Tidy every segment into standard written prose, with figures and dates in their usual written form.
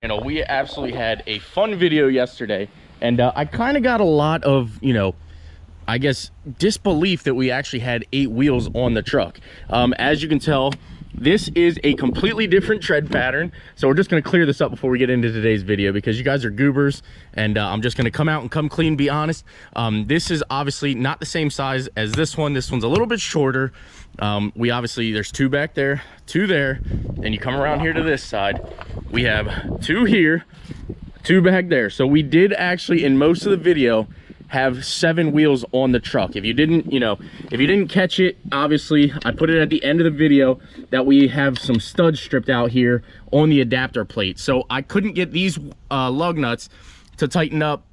You know, we absolutely had a fun video yesterday, and I kind of got a lot of, you know, I guess disbelief that we actually had 8 wheels on the truck. As you can tell, this is a completely different tread pattern, so we're just going to clear this up before we get into today's video because you guys are goobers, and I'm just going to come out and come clean, be honest. This is obviously not the same size as this one. This one's a little bit shorter. We obviously, there's 2 back there, 2 there, and you come around here to this side, we have 2 here, 2 back there. So we did actually, in most of the video, have 7 wheels on the truck. If you didn't, you know, if you didn't catch it, obviously I put it at the end of the video that we have some studs stripped out here on the adapter plate. So I couldn't get these lug nuts to tighten up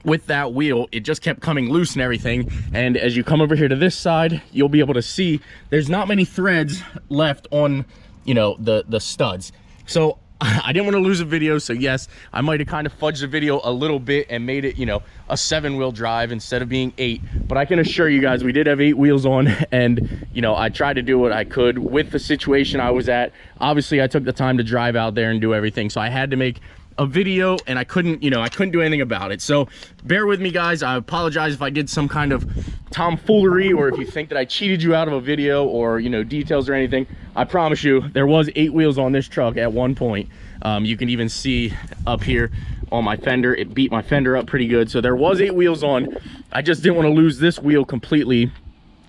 with that wheel. It just kept coming loose and everything. And as you come over here to this side, you'll be able to see there's not many threads left on, you know, the studs. So I didn't want to lose a video, so yes, I might have kind of fudged the video a little bit and made it, you know, a 7-wheel drive instead of being 8. But I can assure you guys, we did have 8 wheels on, and, you know, I tried to do what I could with the situation I was at. Obviously, I took the time to drive out there and do everything, so I had to make a video, and I couldn't, you know, I couldn't do anything about it. So bear with me, guys. I apologize if I did some kind of tomfoolery, or if you think that I cheated you out of a video or, you know, details or anything. I promise you there was 8 wheels on this truck at one point. You can even see up here on my fender, it beat my fender up pretty good. So there was 8 wheels on. I just didn't want to lose this wheel completely,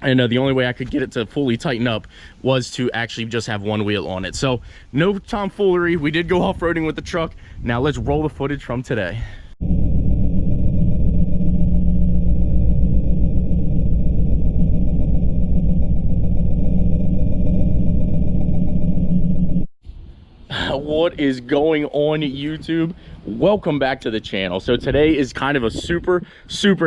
and the only way I could get it to fully tighten up was to actually just have 1 wheel on it. So no tomfoolery. We did go off-roading with the truck. Now let's roll the footage from today. What is going on, YouTube? Welcome back to the channel. So today is kind of a super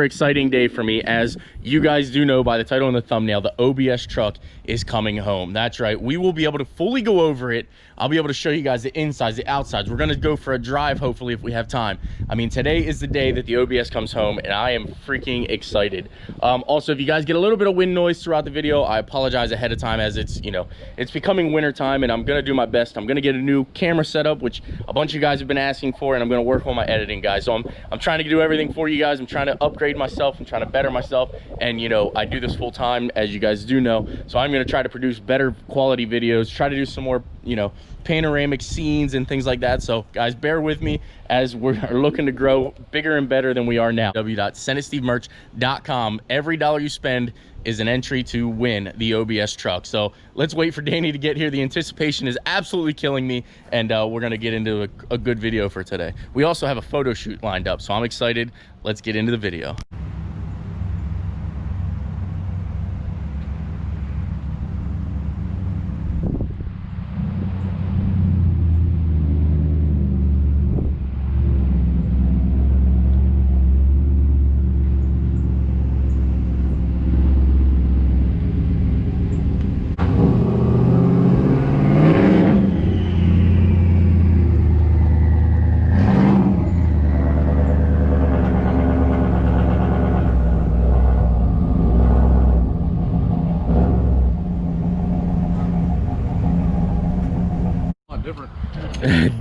exciting day for me. As you guys do know by the title and the thumbnail, the OBS truck is coming home. That's right, we will be able to fully go over it. I'll be able to show you guys the insides, the outsides. We're gonna go for a drive, hopefully, if we have time. I mean, today is the day that the OBS comes home, and I am freaking excited. Also, if you guys get a little bit of wind noise throughout the video, I apologize ahead of time, as it's, you know, it's becoming winter time, and I'm gonna do my best. I'm gonna get a new camera setup, which a bunch of you guys have been asking for, and I'm gonna work on my editing, guys. So I'm trying to do everything for you guys. I'm trying to upgrade myself and trying to better myself, and, you know, I do this full time, as you guys do know. So I'm gonna try to produce better quality videos, try to do some more, you know, panoramic scenes and things like that. So guys, bear with me as we're looking to grow bigger and better than we are now. www.senditstevemerch.com. Every dollar you spend is an entry to win the OBS truck. So let's wait for Danny to get here. The anticipation is absolutely killing me, and we're gonna get into a good video for today. We also have a photo shoot lined up, so I'm excited. Let's get into the video.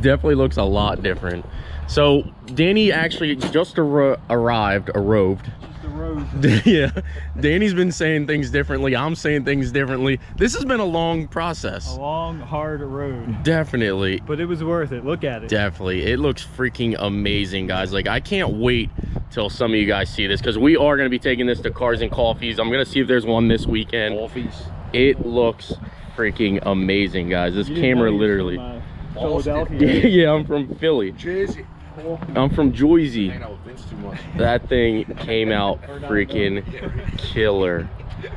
Definitely looks a lot different. So Danny actually just arrived. Yeah, Danny's been saying things differently. I'm saying things differently. This has been a long process, a long, hard road. Definitely, but it was worth it. Look at it. Definitely, it looks freaking amazing, guys. Like, I can't wait till some of you guys see this, because we are going to be taking this to Cars and Coffees. I'm going to see if there's one this weekend. Coffees. It looks freaking amazing, guys. This camera literally from, Philadelphia. Yeah, I'm from Philly. Jersey. I'm from Jersey. Hang out with Vince too much. That thing came out freaking killer.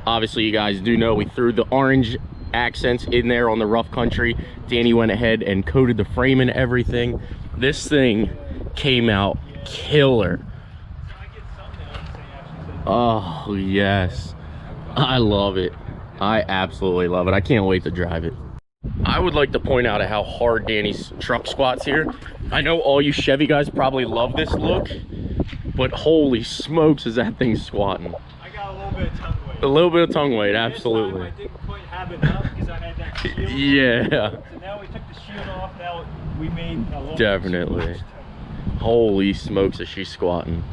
Obviously, you guys do know we threw the orange accents in there on the rough country. Danny went ahead and coated the frame and everything. This thing came out killer. Oh yes, I love it. I absolutely love it. I can't wait to drive it. I would like to point out how hard Danny's truck squats here. I know all you Chevy guys probably love this look, but holy smokes is that thing squatting. I got a little bit of tongue weight. A little bit of tongue weight, absolutely. I didn't quite have enough because I had that shield. Yeah. So now we took the shield off. Now we made a little Definitely. Holy smokes, is she squatting.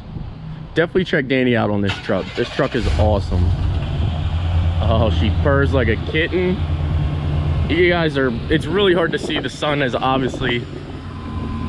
Definitely check Danny out on this truck. This truck is awesome. Oh, she purrs like a kitten. You guys are, it's really hard to see. The sun is obviously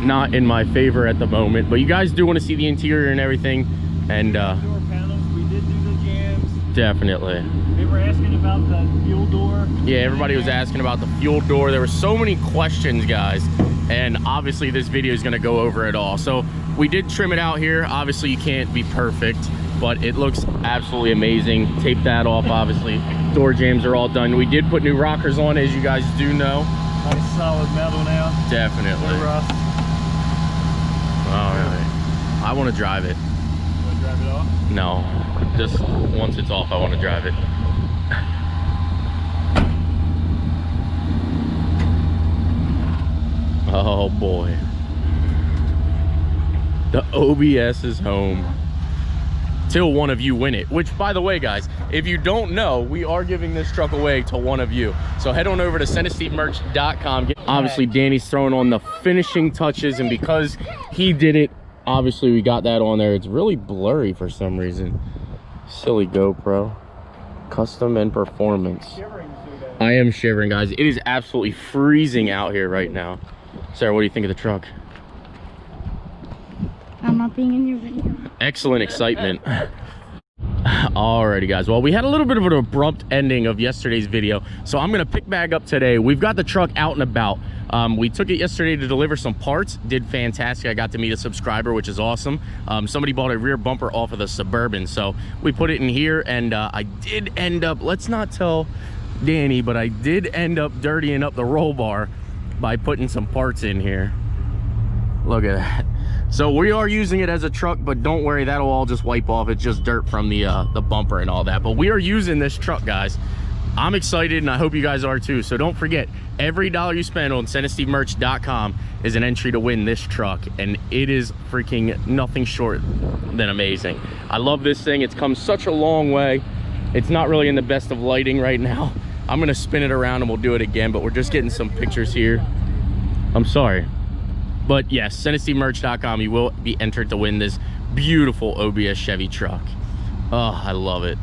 not in my favor at the moment, but you guys do want to see the interior and everything. And door panels, we did do the jams. Definitely. They were asking about the fuel door. Yeah, everybody was asking about the fuel door. There were so many questions, guys, and obviously this video is going to go over it all. So we did trim it out here. Obviously you can't be perfect, but it looks absolutely amazing. Tape that off, obviously. Door jams are all done. We did put new rockers on, as you guys do know. Nice solid metal now. Definitely. No rust. All right. I want to drive it. You want to drive it off? No, just once it's off, I want to drive it. Oh boy. The OBS is home. Till one of you win it. Which, by the way, guys, if you don't know, we are giving this truck away to one of you. So head on over to SendASteveMerch.com. Obviously, Danny's throwing on the finishing touches, and because he did it, obviously we got that on there. It's really blurry for some reason. Silly GoPro. Custom and performance. I am shivering, guys. It is absolutely freezing out here right now. Sarah, what do you think of the truck? I'm not being in your video. Excellent excitement. Alrighty, guys, well, we had a little bit of an abrupt ending of yesterday's video, so I'm gonna pick back up today. We've got the truck out and about. We took it yesterday to deliver some parts. Did fantastic. I got to meet a subscriber, which is awesome. Somebody bought a rear bumper off of the Suburban, so we put it in here, and I did end up, let's not tell Danny, but I did end up dirtying up the roll bar by putting some parts in here. Look at that. So we are using it as a truck, but don't worry, that'll all just wipe off. It's just dirt from the bumper and all that. But we are using this truck, guys. I'm excited, and I hope you guys are too. So don't forget, every dollar you spend on SendASteveMerch.com is an entry to win this truck, and it is freaking nothing short than amazing. I love this thing. It's come such a long way. It's not really in the best of lighting right now. I'm gonna spin it around and we'll do it again, but we're just getting some pictures here. I'm sorry. But yes, SendASteveMerch.com, you will be entered to win this beautiful OBS Chevy truck. Oh, I love it.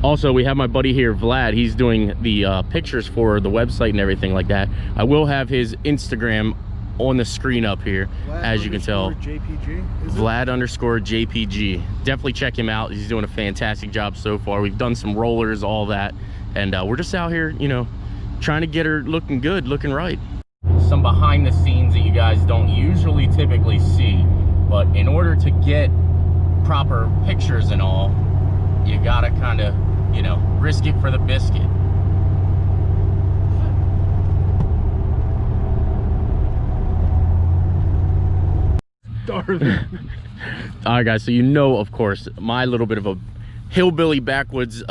Also, we have my buddy here, Vlad. He's doing the pictures for the website and everything like that. I will have his Instagram on the screen up here, Vlad, as you can tell. JPG, Vlad_JPG. Definitely check him out. He's doing a fantastic job so far. We've done some rollers, all that. And we're just out here, you know, trying to get her looking good, looking right. Some behind the scenes that you guys don't usually typically see, but in order to get proper pictures and all, you gotta kind of, you know, risk it for the biscuit. All right, guys, so you know, of course, my little bit of a hillbilly backwoods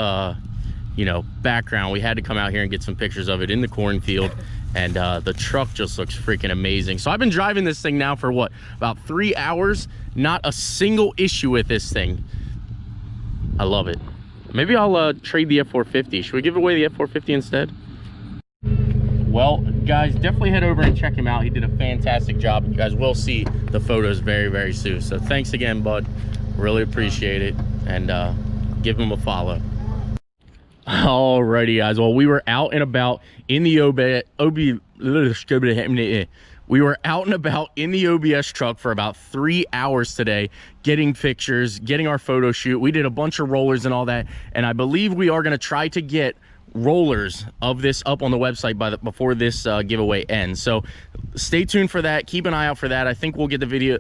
you know, background. We had to come out here and get some pictures of it in the cornfield. And the truck just looks freaking amazing. So I've been driving this thing now for what, about 3 hours? Not a single issue with this thing. I love it. Maybe I'll trade the F450. Should we give away the F450 instead? Well, guys, definitely head over and check him out. He did a fantastic job. You guys will see the photos very, very soon. So thanks again, bud. Really appreciate it. And give him a follow. Alrighty, guys, well, we were out and about in the OBS truck for about 3 hours today, getting pictures, getting our photo shoot. We did a bunch of rollers and all that, and I believe we are going to try to get rollers of this up on the website before this giveaway ends. So stay tuned for that. Keep an eye out for that. I think we'll get the video,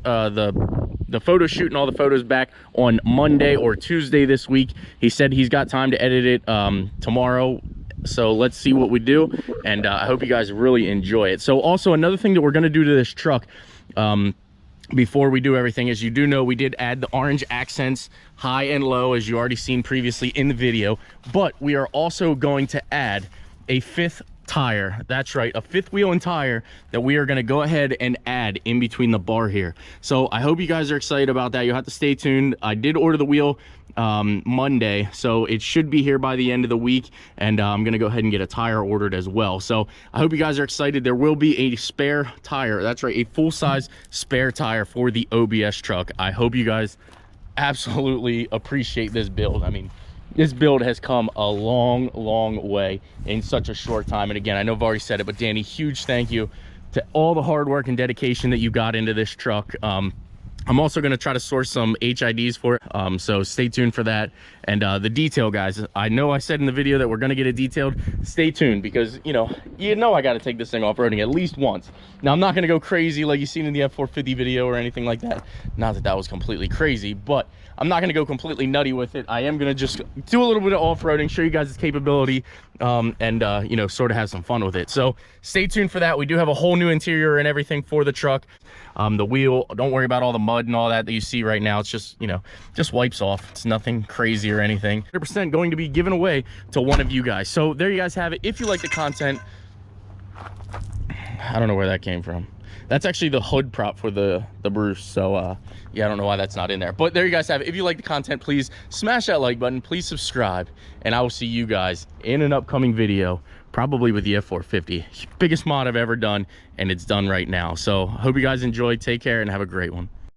the photo shoot and all the photos back on Monday or Tuesday this week. He said he's got time to edit it tomorrow. So let's see what we do. And I hope you guys really enjoy it. So also another thing that we're going to do to this truck before we do everything, as you do know, we did add the orange accents high and low, as you already seen previously in the video, but we are also going to add a fifth tire. That's right, a fifth wheel and tire that we are going to go ahead and add in between the bar here. So I hope you guys are excited about that. You'll have to stay tuned. I did order the wheel Monday, so it should be here by the end of the week, and I'm gonna go ahead and get a tire ordered as well. So I hope you guys are excited. There will be a spare tire, that's right, a full-size spare tire for the OBS truck. I hope you guys absolutely appreciate this build. I mean, this build has come a long way in such a short time. And again, I know I've already said it, but Danny, huge thank you to all the hard work and dedication that you got into this truck. I'm also going to try to source some HIDs for it, so stay tuned for that. And the detail, guys, I know I said in the video that we're going to get it detailed. Stay tuned, because you know I got to take this thing off-roading at least once. Now, I'm not going to go crazy like you've seen in the F450 video or anything like that. Not that that was completely crazy, but I'm not going to go completely nutty with it. I am going to just do a little bit of off-roading, show you guys its capability, and you know, sort of have some fun with it. So stay tuned for that. We do have a whole new interior and everything for the truck. The wheel, don't worry about all the mud and all that you see right now. It's just, you know, just wipes off. It's nothing crazy or anything. 100% going to be given away to one of you guys. So there you guys have it. If you like the content, I don't know where that came from. That's actually the hood prop for the Bruce. So yeah, I don't know why that's not in there, but there you guys have it. If you like the content, please smash that like button, please subscribe, and I will see you guys in an upcoming video, probably with the F450. Biggest mod I've ever done, and it's done right now. So hope you guys enjoyed. Take care and have a great one.